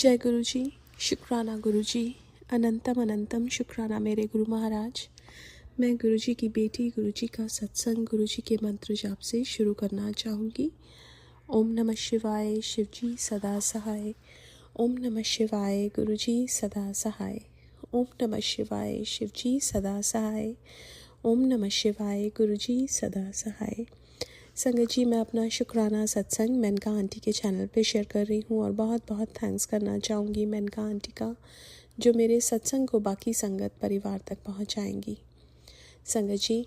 जय गुरु जी, शुक्राना गुरु जी, अनंतम अनंतम शुक्राना मेरे गुरु महाराज। मैं गुरु जी की बेटी गुरु जी का सत्संग गुरु जी के मंत्र जाप से शुरू करना चाहूँगी। ओम नमः शिवाय, शिव जी सदा सहाय। ओम नमः शिवाय, गुरु जी सदा सहाय। ओम नमः शिवाय, शिव जी सदा सहाय। ओम नमः शिवाय, गुरु जी सदा सहाय। संगत जी, मैं अपना शुक्राना सत्संग मेनका आंटी के चैनल पे शेयर कर रही हूँ और बहुत बहुत थैंक्स करना चाहूँगी मेनका आंटी का, जो मेरे सत्संग को बाकी संगत परिवार तक पहुँचाएंगी। संगत जी,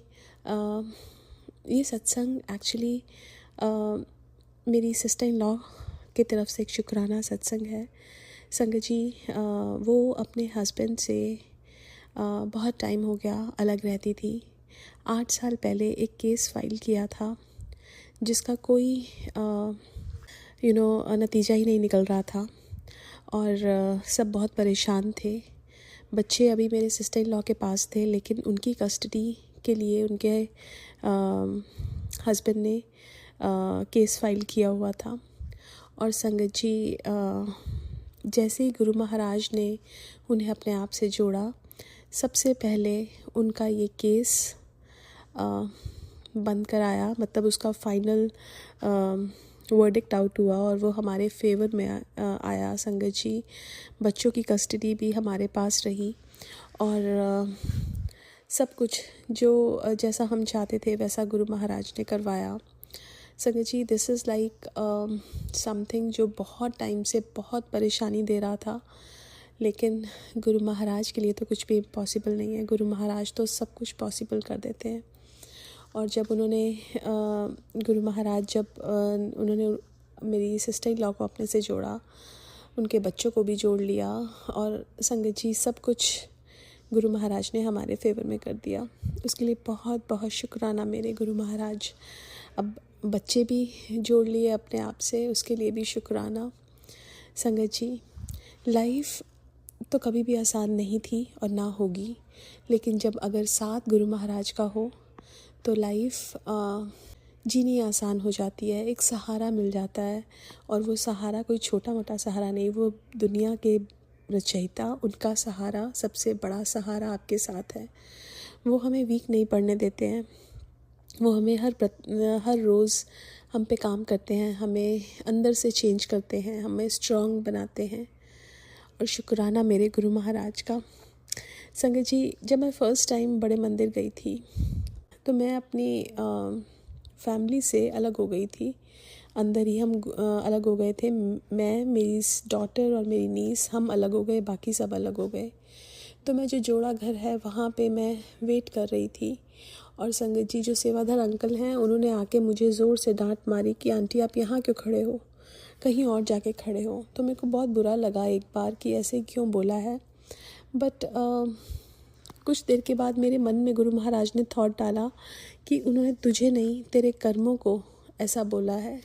ये सत्संग एक्चुअली मेरी सिस्टर इन लॉ की तरफ से एक शुक्राना सत्संग है। संगत जी, वो अपने हस्बैंड से बहुत टाइम हो गया अलग रहती थी। 8 साल पहले एक केस फाइल किया था जिसका कोई नतीजा ही नहीं निकल रहा था और सब बहुत परेशान थे। बच्चे अभी मेरे सिस्टर इन लॉ के पास थे, लेकिन उनकी कस्टडी के लिए उनके हस्बैंड ने केस फाइल किया हुआ था। और संगत जी, जैसे ही गुरु महाराज ने उन्हें अपने आप से जोड़ा, सबसे पहले उनका ये केस बंद कराया, मतलब उसका फाइनल वर्डिक्ट आउट हुआ और वो हमारे फेवर में आया। संगत जी, बच्चों की कस्टडी भी हमारे पास रही और सब कुछ जो जैसा हम चाहते थे वैसा गुरु महाराज ने करवाया। संगत जी, दिस इज़ लाइक समथिंग जो बहुत टाइम से बहुत परेशानी दे रहा था, लेकिन गुरु महाराज के लिए तो कुछ भी इम्पॉसिबल नहीं है। गुरु महाराज तो सब कुछ पॉसिबल कर देते हैं। और जब गुरु महाराज उन्होंने मेरी सिस्टर इन लॉ को अपने से जोड़ा, उनके बच्चों को भी जोड़ लिया और संगत जी, सब कुछ गुरु महाराज ने हमारे फेवर में कर दिया। उसके लिए बहुत बहुत शुक्राना मेरे गुरु महाराज। अब बच्चे भी जोड़ लिए अपने आप से, उसके लिए भी शुक्राना। संगत जी, लाइफ तो कभी भी आसान नहीं थी और ना होगी, लेकिन जब अगर साथ गुरु महाराज का हो तो लाइफ जीनी आसान हो जाती है। एक सहारा मिल जाता है और वो सहारा कोई छोटा मोटा सहारा नहीं, वो दुनिया के रचयिता, उनका सहारा सबसे बड़ा सहारा आपके साथ है। वो हमें वीक नहीं पड़ने देते हैं। वो हमें हर रोज़ हम पे काम करते हैं, हमें अंदर से चेंज करते हैं, हमें स्ट्रॉन्ग बनाते हैं। और शुक्राना मेरे गुरु महाराज का। संगत जी, जब मैं फ़र्स्ट टाइम बड़े मंदिर गई थी तो मैं अपनी फैमिली से अलग हो गई थी। अंदर ही हम अलग हो गए थे। मैं, मेरी डॉटर और मेरी नीस, हम अलग हो गए, बाकी सब अलग हो गए। तो मैं जो जोड़ा घर है वहाँ पे मैं वेट कर रही थी और संगत जी, जो सेवादार अंकल हैं, उन्होंने आके मुझे ज़ोर से डांट मारी कि आंटी आप यहाँ क्यों खड़े हो, कहीं और जाके खड़े हो। तो मेरे को बहुत बुरा लगा एक बार कि ऐसे क्यों बोला है। बट कुछ देर के बाद मेरे मन में गुरु महाराज ने थॉट डाला कि उन्होंने तुझे नहीं, तेरे कर्मों को ऐसा बोला है।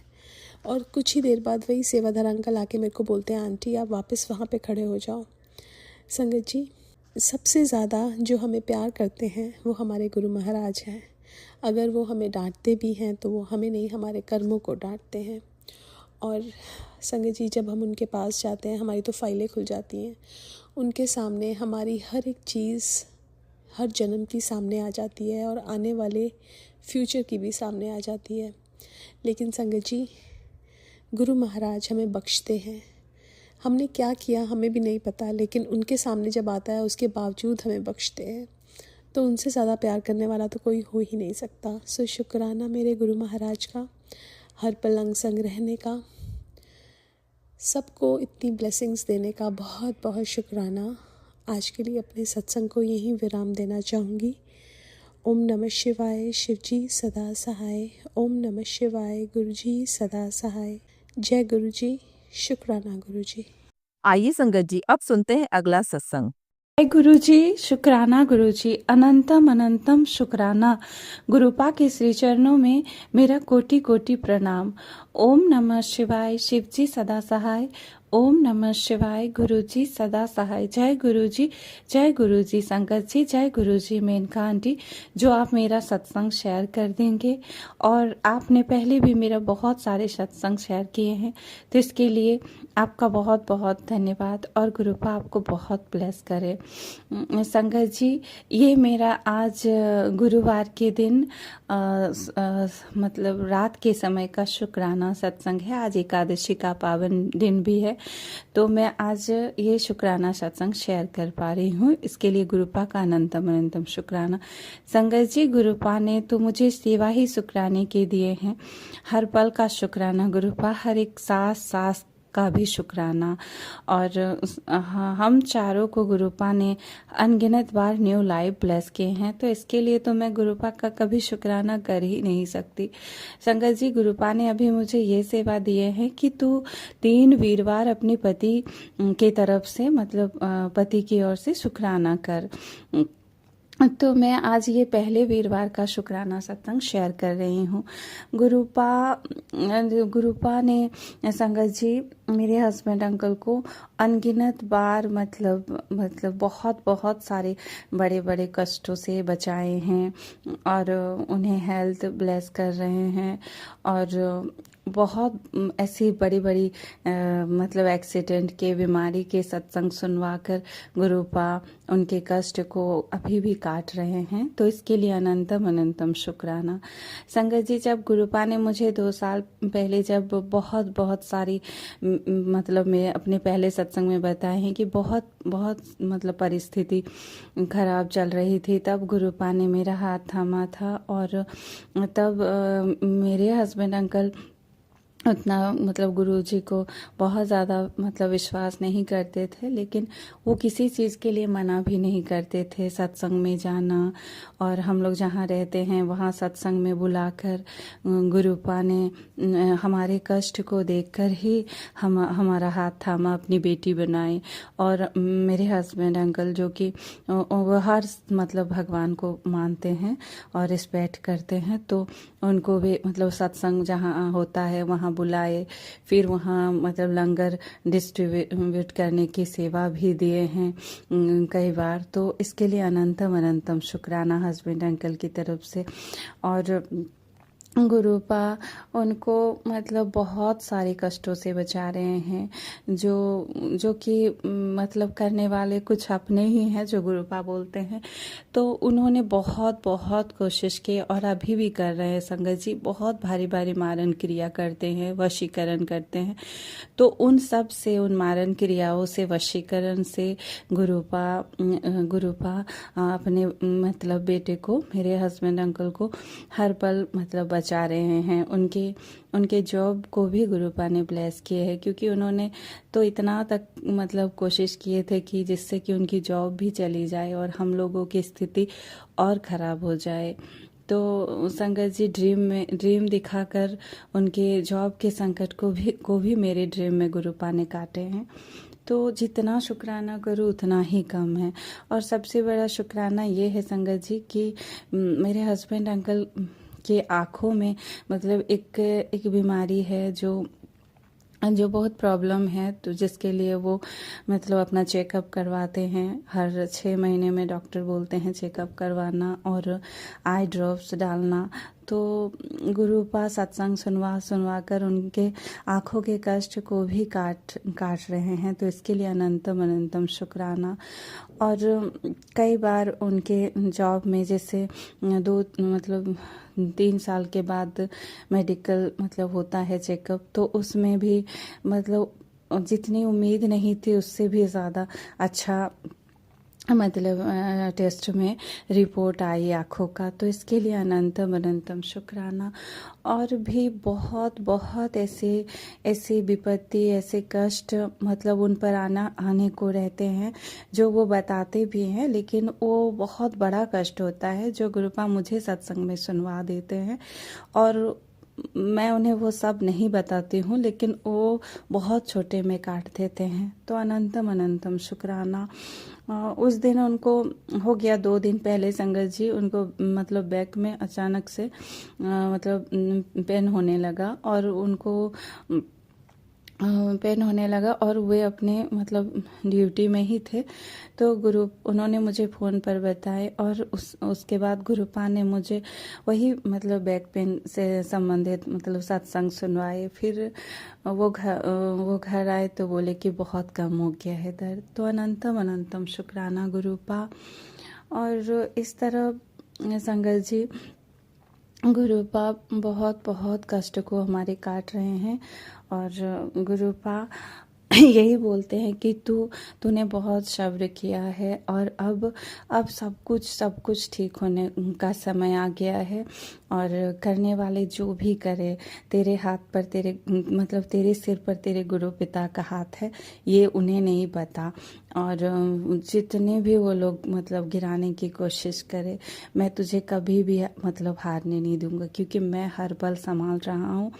और कुछ ही देर बाद वही सेवादार अंकल आके मेरे को बोलते हैं, आंटी आप वापस वहाँ पे खड़े हो जाओ। संगत जी, सबसे ज़्यादा जो हमें प्यार करते हैं वो हमारे गुरु महाराज हैं। अगर वो हमें डांटते भी हैं तो वो हमें नहीं, हमारे कर्मों को डांटते हैं। और संगत जी, जब हम उनके पास जाते हैं हमारी तो फाइलें खुल जाती हैं। उनके सामने हमारी हर एक चीज़ हर जन्म की सामने आ जाती है और आने वाले फ्यूचर की भी सामने आ जाती है। लेकिन संगत जी, गुरु महाराज हमें बख्शते हैं। हमने क्या किया हमें भी नहीं पता, लेकिन उनके सामने जब आता है उसके बावजूद हमें बख्शते हैं। तो उनसे ज़्यादा प्यार करने वाला तो कोई हो ही नहीं सकता। सो शुक्राना मेरे गुरु महाराज का, हर पल अंग संग रहने का, सबको इतनी ब्लेसिंग्स देने का बहुत बहुत शुक्राना। आज के लिए अपने सत्संग को यहीं विराम देना चाहूँगी। ओम नमः शिवाय, शिव जी सदा सहाय। ओम नमः शिवाय, गुरु जी सदा सहाय। जय गुरु जी, शुक्राना गुरु जी। आइए संगत जी, अब सुनते हैं अगला सत्संग। जय गुरु जी, शुक्राना गुरु जी, अनंतम अनंतम शुक्राना। गुरुपा के श्री चरणों में मेरा कोटि कोटि प्रणाम। ओम नमः शिवाय, शिवजी सदा सहाय। ओम नमः शिवाय, गुरुजी सदा सहाय। जय गुरुजी, जय गुरुजी संगत जी, जय गुरुजी मेनका आंटी, जो आप मेरा सत्संग शेयर कर देंगे। और आपने पहले भी मेरा बहुत सारे सत्संग शेयर किए हैं, तो इसके लिए आपका बहुत बहुत धन्यवाद और गुरुपा आपको बहुत ब्लेस करे। संगत जी, ये मेरा आज गुरुवार के दिन मतलब रात के समय का शुक्राना सत्संग है। आज एकादशी का पावन दिन भी है, तो मैं आज ये शुक्राना सत्संग शेयर कर पा रही हूँ। इसके लिए गुरुपा का अनंतम अनंतम शुक्राना। संगत जी, गुरुपा ने तो मुझे सेवा ही शुक्राने के दिए हैं। हर पल का शुक्राना गुरुपा, हर एक सांस सांस का भी शुक्राना। और हम चारों को गुरुपा ने अनगिनत बार न्यू लाइफ ब्लेस किए हैं, तो इसके लिए तो मैं गुरुपा का कभी शुक्राना कर ही नहीं सकती। संगत जी, गुरुपा ने अभी मुझे ये सेवा दिए हैं कि तू 3 वीरवार अपने पति के तरफ से मतलब पति की ओर से शुक्राना कर। तो मैं आज ये पहले वीरवार का शुक्राना सत्संग शेयर कर रही हूँ। गुरुपा ने संगत जी मेरे हस्बैंड अंकल को अनगिनत बार मतलब बहुत बहुत सारे बड़े बड़े कष्टों से बचाए हैं और उन्हें हेल्थ ब्लेस कर रहे हैं। और बहुत ऐसी बड़ी बड़ी मतलब एक्सीडेंट के बीमारी के सत्संग सुनवा कर गुरुपा उनके कष्ट को अभी भी काट रहे हैं, तो इसके लिए अनंतम अनंतम शुक्राना। संगत जी, जब गुरुपा ने मुझे 2 साल पहले जब बहुत बहुत सारी मतलब मैं अपने पहले सत्संग में बताए हैं कि बहुत बहुत मतलब परिस्थिति खराब चल रही थी, तब गुरुपा ने मेरा हाथ थामा था। और तब मेरे हस्बैंड अंकल उतना मतलब गुरुजी को बहुत ज़्यादा मतलब विश्वास नहीं करते थे, लेकिन वो किसी चीज़ के लिए मना भी नहीं करते थे सत्संग में जाना। और हम लोग जहाँ रहते हैं वहाँ सत्संग में बुलाकर गुरुपा ने हमारे कष्ट को देखकर ही हमारा हाथ थामा, अपनी बेटी बनाई। और मेरे हस्बैंड अंकल जो कि वो हर मतलब भगवान को मानते हैं और रिस्पेक्ट करते हैं, तो उनको भी मतलब सत्संग जहाँ होता है वहाँ बुलाए, फिर वहाँ मतलब लंगर डिस्ट्रीब्यूट करने की सेवा भी दिए हैं कई बार। तो इसके लिए अनंतम अनंतम शुक्राना हस्बैंड अंकल की तरफ से। और गुरुपा उनको मतलब बहुत सारे कष्टों से बचा रहे हैं, जो कि मतलब करने वाले कुछ अपने ही हैं जो गुरुपा बोलते हैं। तो उन्होंने बहुत बहुत कोशिश की और अभी भी कर रहे हैं संगत जी। बहुत भारी भारी मारण क्रिया करते हैं, वशीकरण करते हैं। तो उन सब से, उन मारण क्रियाओं से, वशीकरण से गुरुपा अपने मतलब बेटे को, मेरे हस्बैंड अंकल को हर पल मतलब बचा रहे हैं। उनके जॉब को भी गुरुपा ने ब्लेस किए हैं, क्योंकि उन्होंने तो इतना तक मतलब कोशिश किए थे कि जिससे कि उनकी जॉब भी चली जाए और हम लोगों की स्थिति और ख़राब हो जाए। तो संगत जी, ड्रीम दिखाकर उनके जॉब के संकट को भी मेरे ड्रीम में गुरुपा ने काटे हैं। तो जितना शुक्राना करूँ उतना ही कम है। और सबसे बड़ा शुक्राना ये है संगत जी कि मेरे हस्बैंड अंकल के आँखों में मतलब एक बीमारी है जो बहुत प्रॉब्लम है, तो जिसके लिए वो मतलब अपना चेकअप करवाते हैं। हर 6 महीने में डॉक्टर बोलते हैं चेकअप करवाना और आई ड्रॉप्स डालना। तो गुरुपा सत्संग सुनवा कर उनके आँखों के कष्ट को भी काट रहे हैं, तो इसके लिए अनंतम अनंतम शुक्राना। और कई बार उनके जॉब में जैसे 3 साल के बाद मेडिकल मतलब होता है चेकअप, तो उसमें भी मतलब जितनी उम्मीद नहीं थी उससे भी ज़्यादा अच्छा मतलब टेस्ट में रिपोर्ट आई आँखों का। तो इसके लिए अनंतम अनंतम शुक्राना। और भी बहुत बहुत ऐसे विपत्ति, ऐसे कष्ट मतलब उन पर आने को रहते हैं, जो वो बताते भी हैं, लेकिन वो बहुत बड़ा कष्ट होता है जो गुरुपा मुझे सत्संग में सुनवा देते हैं। और मैं उन्हें वो सब नहीं बताती हूँ, लेकिन वो बहुत छोटे में काट देते हैं। तो अनंतम अनंतम शुक्राना। उस दिन उनको हो गया 2 दिन पहले संगत जी, उनको मतलब बैक में अचानक से मतलब पेन होने लगा और उनको पेन होने लगा और वे अपने मतलब ड्यूटी में ही थे। तो गुरु उन्होंने मुझे फ़ोन पर बताए और उसके बाद गुरुपा ने मुझे वही मतलब बैक पेन से संबंधित मतलब सत्संग सुनवाए। फिर वो घर आए तो बोले कि बहुत कम हो गया है दर्द। तो अनंतम अनंतम शुक्राना गुरुपा। और इस तरह संगत जी गुरुपा बहुत बहुत कष्ट को हमारे काट रहे हैं। और गुरुपा यही बोलते हैं कि तूने बहुत सब्र किया है और अब सब कुछ ठीक होने का समय आ गया है। और करने वाले जो भी करे, तेरे हाथ पर मतलब तेरे सिर पर तेरे गुरु पिता का हाथ है, ये उन्हें नहीं पता। और जितने भी वो लोग मतलब गिराने की कोशिश करे, मैं तुझे कभी भी मतलब हारने नहीं दूंगा, क्योंकि मैं हर पल संभाल रहा हूँ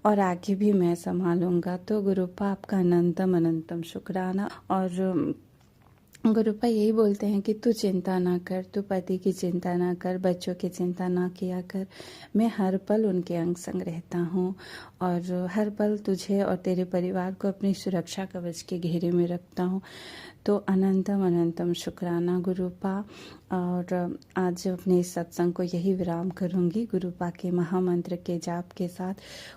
और आगे भी मैं संभालूंगा। तो गुरुपा आपका अनंतम अनंतम शुक्राना। और गुरुपा यही बोलते हैं कि तू चिंता ना कर, तू पति की चिंता ना कर, बच्चों की चिंता ना किया कर। मैं हर पल उनके अंग संग रहता हूँ और हर पल तुझे और तेरे परिवार को अपनी सुरक्षा कवच के घेरे में रखता हूँ। तो अनंतम अनंतम शुक्राना गुरुपा। और आज अपने इस सत्संग को यही विराम करूँगी। गुरुपा के महामंत्र के जाप के साथ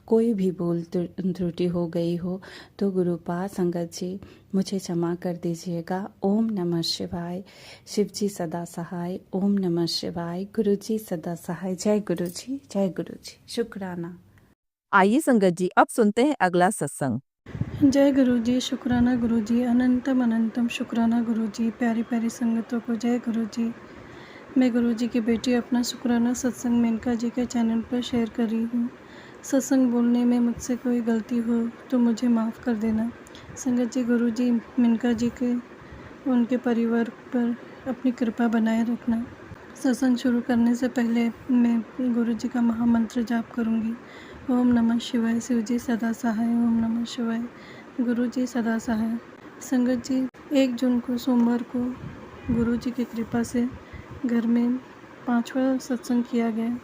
कोई भी भूल त्रुटि हो गई हो तो गुरुपा संगत जी मुझे क्षमा कर दीजिएगा। ओम नमः शिवाय। शिव जी सदा सहाय। ओम नमः शिवाय। गुरु जी सदा सहाय। जय गुरु जी, जय गुरु जी। शुक्राना। आइए संगत जी अब सुनते हैं अगला सत्संग। जय गुरु जी, शुक्राना गुरु जी, अनंतम अनंतम शुक्राना गुरु जी। प्यारी प्यारी संगतों को जय गुरु जी। मैं गुरु जी की बेटी अपना शुक्राना सत्संग मेनका जी के चैनल पर शेयर कर रही हूँ। सत्संग बोलने में मुझसे कोई गलती हो तो मुझे माफ़ कर देना। संगत जी, गुरु जी मेनका जी के उनके परिवार पर अपनी कृपा बनाए रखना। सत्संग शुरू करने से पहले मैं गुरु जी का महामंत्र जाप करूँगी। ओम नमः शिवाय। शिव जी सदा सहाय। ओम नमः शिवाय। गुरु जी सदा सहाय। संगत जी, 1 जून को सोमवार को गुरु जी की कृपा से घर में 5वां सत्संग किया गया।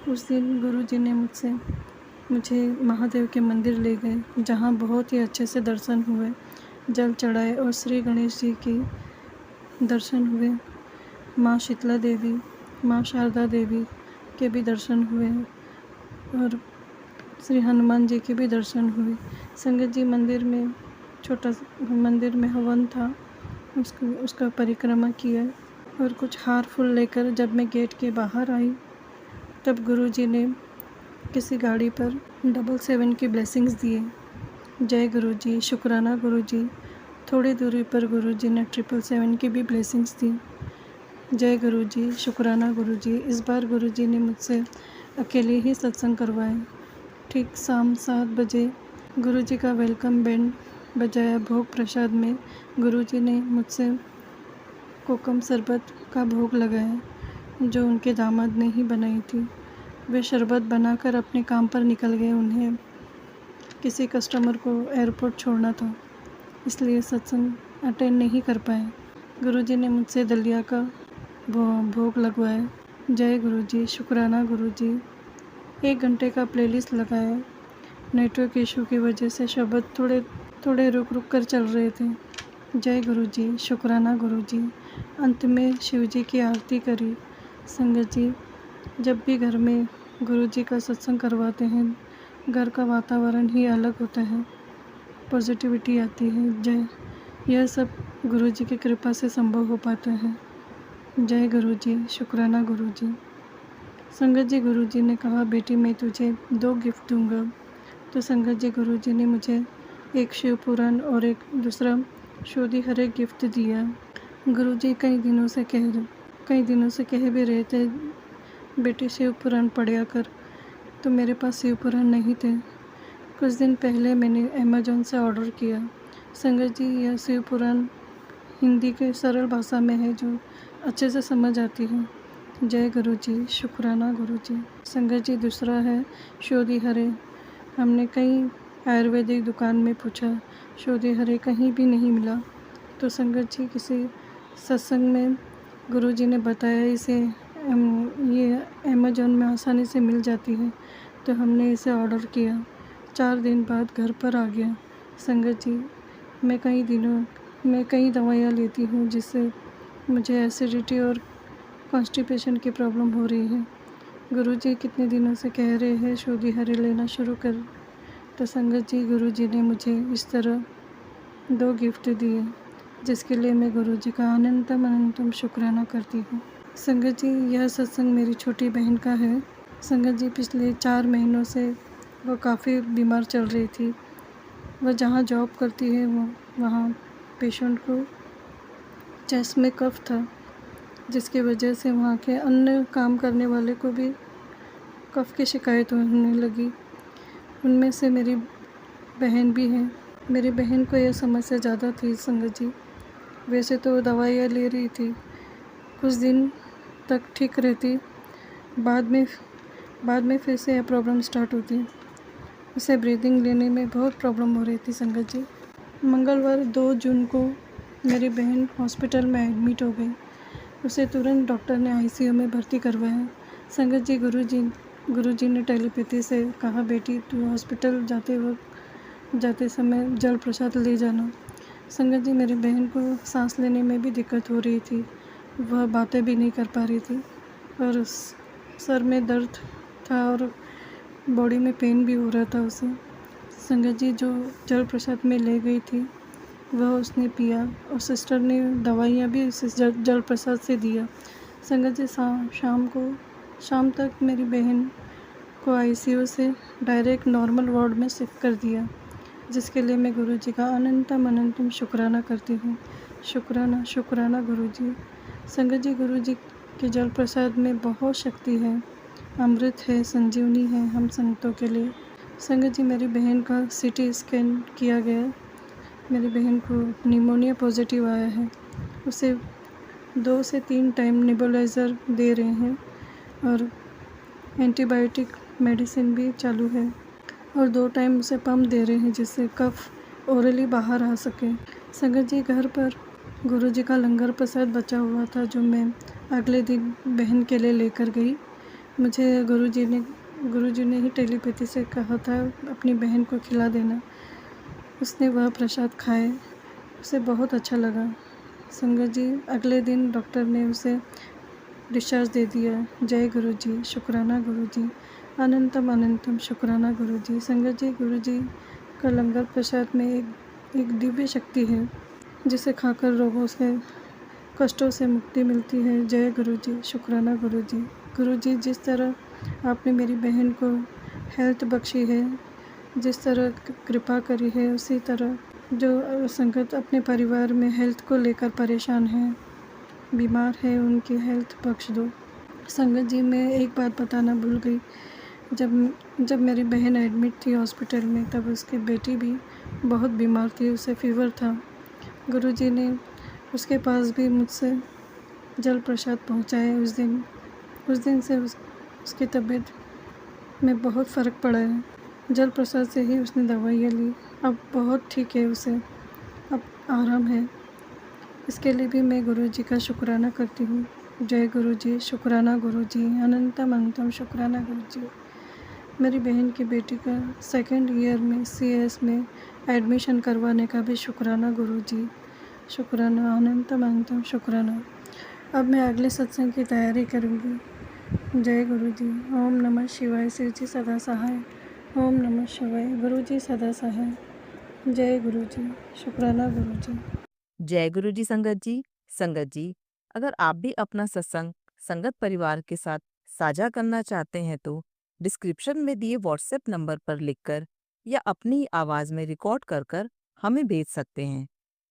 उस दिन गुरु जी ने मुझे महादेव के मंदिर ले गए, जहाँ बहुत ही अच्छे से दर्शन हुए, जल चढ़ाए और श्री गणेश जी की दर्शन हुए। माँ शीतला देवी, माँ शारदा देवी के भी दर्शन हुए और श्री हनुमान जी के भी दर्शन हुए। संगत जी, मंदिर में छोटा मंदिर में हवन था, उसका परिक्रमा किया और कुछ हार फूल लेकर जब मैं गेट के बाहर आई तब गुरु जी ने किसी गाड़ी पर 777 की ब्लेसिंग्स दिए। जय गुरु जी, शुक्राना गुरु जी। थोड़ी दूरी पर गुरु जी ने 777 की भी ब्लेसिंग्स दी। जय गुरु जी, शुक्राना गुरु जी। इस बार गुरु जी ने मुझसे अकेले ही सत्संग करवाए। ठीक शाम 7 बजे गुरु जी का वेलकम बैंड बजाया। भोग प्रसाद में गुरु जी ने मुझसे कोकम शरबत का भोग लगाया, जो उनके दामाद ने ही बनाई थी। वे शरबत बनाकर अपने काम पर निकल गए। उन्हें किसी कस्टमर को एयरपोर्ट छोड़ना था, इसलिए सत्संग अटेंड नहीं कर पाए। गुरु जी ने मुझसे दलिया का भोग लगवाया। जय गुरु जी, शुक्राना गुरु जी। 1 घंटे का प्लेलिस्ट लगाया। नेटवर्क इशू की वजह से शब्द थोड़े रुक कर चल रहे थे। जय गुरु जी, शुक्राना गुरु जी। अंत में शिव जी की आरती करी। संगत जी, जब भी घर में गुरु जी का सत्संग करवाते हैं, घर का वातावरण ही अलग होता है, पॉजिटिविटी आती है। यह सब गुरु जी की कृपा से संभव हो पाता है। जय गुरु जी, शुक्राना गुरु जी। संगत जी, गुरु जी ने कहा, बेटी मैं तुझे 2 गिफ्ट दूंगा। तो संगत जी, गुरु जी ने मुझे एक शिव पुराण और एक दूसरा शोधी हरे गिफ्ट दिया। गुरु जी कई दिनों से कह भी रहे थे, बेटी शिव पुराण पढ़ा कर। तो मेरे पास शिव पुराण नहीं थे। कुछ दिन पहले मैंने अमेज़न से ऑर्डर किया। संगत जी, यह शिव पुराण हिंदी के सरल भाषा में है, जो अच्छे से समझ आती है। जय गुरु जी, शुक्राना गुरु जी। संगत जी, दूसरा है शोधी हरे। हमने कई आयुर्वेदिक दुकान में पूछा, शोधी हरे कहीं भी नहीं मिला। तो संगत जी, किसी सत्संग में गुरु जी ने बताया इसे ये अमेज़न में आसानी से मिल जाती है। तो हमने इसे ऑर्डर किया, 4 दिन बाद घर पर आ गया। संगत जी, मैं कई दवाइयाँ लेती हूँ जिससे मुझे एसिडिटी और कॉन्स्टिपेशन की प्रॉब्लम हो रही है। गुरुजी कितने दिनों से कह रहे हैं शोधी हरे लेना शुरू कर। तो संगत जी, गुरुजी ने मुझे इस तरह 2 गिफ्ट दिए, जिसके लिए मैं गुरुजी का अनंतम अनंतम शुक्राना करती हूँ। संगत जी, यह सत्संग मेरी छोटी बहन का है। संगत जी, पिछले 4 महीनों से वो काफ़ी बीमार चल रही थी। वह जहाँ जॉब करती है वहाँ पेशेंट को चेस्ट में कफ था, जिसकी वजह से वहाँ के अन्य काम करने वाले को भी कफ की शिकायत होने लगी। उनमें से मेरी बहन भी है। मेरी बहन को यह समस्या ज़्यादा थी संगत जी। वैसे तो दवाइयाँ ले रही थी, कुछ दिन तक ठीक रहती, बाद में फिर से यह प्रॉब्लम स्टार्ट होती। उसे ब्रीदिंग लेने में बहुत प्रॉब्लम हो रही थी संगत जी। मंगलवार 2 जून को मेरी बहन हॉस्पिटल में एडमिट हो गई। उसे तुरंत डॉक्टर ने आईसीयू में भर्ती करवाया। संगत जी, गुरुजी ने टेलीपैथी से कहा, बेटी तू हॉस्पिटल जाते समय जल प्रसाद ले जाना। संगत जी, मेरी बहन को सांस लेने में भी दिक्कत हो रही थी, वह बातें भी नहीं कर पा रही थी और सर में दर्द था और बॉडी में पेन भी हो रहा था उसे। संगत जी, जो जल प्रसाद में ले गई थी वह उसने पिया और सिस्टर ने दवाइयाँ भी उसे जल प्रसाद से दिया। संगत जी, शाम तक मेरी बहन को आईसीयू से डायरेक्ट नॉर्मल वार्ड में शिफ्ट कर दिया, जिसके लिए मैं गुरुजी का अनंतम अनंतम शुक्राना करती हूँ। शुक्राना शुक्राना गुरुजी। संगत जी, गुरुजी के जल प्रसाद में बहुत शक्ति है, अमृत है, संजीवनी है हम संतों के लिए। संगत जी, मेरी बहन का सीटी स्कैन किया गया। मेरी बहन को निमोनिया पॉजिटिव आया है। उसे 2 से 3 टाइम नेबुलाइज़र दे रहे हैं और एंटीबायोटिक मेडिसिन भी चालू है और 2 टाइम उसे पम्प दे रहे हैं जिससे कफ ओरली बाहर आ सके। संगत जी, घर पर गुरुजी का लंगर प्रसाद बचा हुआ था जो मैं अगले दिन बहन के लिए लेकर गई। मुझे गुरुजी ने ही टेलीपैथी से कहा था अपनी बहन को खिला देना। उसने वह प्रसाद खाए, उसे बहुत अच्छा लगा। संगत जी, अगले दिन डॉक्टर ने उसे डिस्चार्ज दे दिया। जय गुरुजी, शुक्राना गुरुजी, अनंतम अनंतम शुक्राना गुरुजी। संगत जी, गुरुजी का लंगर प्रसाद में एक दिव्य शक्ति है जिसे खाकर रोगों से कष्टों से मुक्ति मिलती है। जय गुरुजी, शुक्राना गुरुजी। गुरुजी, जिस तरह आपने मेरी बहन को हेल्थ बख्शी है, जिस तरह कृपा करी है, उसी तरह जो संगत अपने परिवार में हेल्थ को लेकर परेशान है, बीमार है, उनकी हेल्थ बख्श दो। संगत जी, मैं एक बात बताना भूल गई। जब मेरी बहन एडमिट थी हॉस्पिटल में, तब उसकी बेटी भी बहुत बीमार थी, उसे फीवर था। गुरुजी ने उसके पास भी मुझसे जल प्रसाद पहुँचाए। उस दिन से उसकी तबीयत में बहुत फ़र्क पड़ा है। जल प्रसाद से ही उसने दवाइयाँ ली, अब बहुत ठीक है उसे, अब आराम है। इसके लिए भी मैं गुरुजी का शुक्राना करती हूँ। जय गुरुजी, शुक्राना गुरुजी, अनंतम अनंतम शुक्राना गुरुजी। मेरी बहन की बेटी का 2nd ईयर में CS में एडमिशन करवाने का भी शुक्राना गुरुजी। शुक्राना, अनंतम अनंतम शुक्राना। अब मैं अगले सत्संग की तैयारी करूँगी। जय गुरुजी। ओम नमः शिवाय। शिव जी सदा सहाय। ओम नमः शिवाय। गुरुजी सदा सहाय। जय गुरुजी, शुक्राना गुरुजी। जय गुरु जी संगत जी। संगत जी, अगर आप भी अपना सत्संग संगत परिवार के साथ साझा करना चाहते हैं तो डिस्क्रिप्शन में दिए व्हाट्सएप नंबर पर लिखकर या अपनी आवाज में रिकॉर्ड कर कर हमें भेज सकते हैं।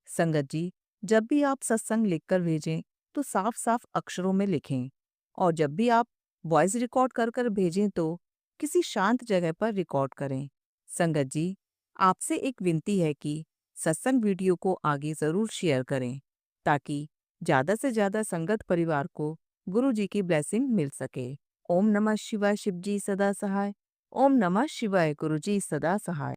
संगत जी, जब भी आप सत्संग लिखकर भेजें तो साफ साफ अक्षरों में लिखें और जब भी आप वॉइस रिकॉर्ड कर कर भेजें तो किसी शांत जगह पर रिकॉर्ड करें। संगत जी, आपसे एक विनती है कि सत्संग वीडियो को आगे जरूर शेयर करें ताकि ज्यादा से ज्यादा संगत परिवार को गुरु जी की ब्लेसिंग मिल सके। ओम नमः शिवाय, शिव जी सदा सहाय। ओम नमः शिवाय, गुरु जी सदा सहाय।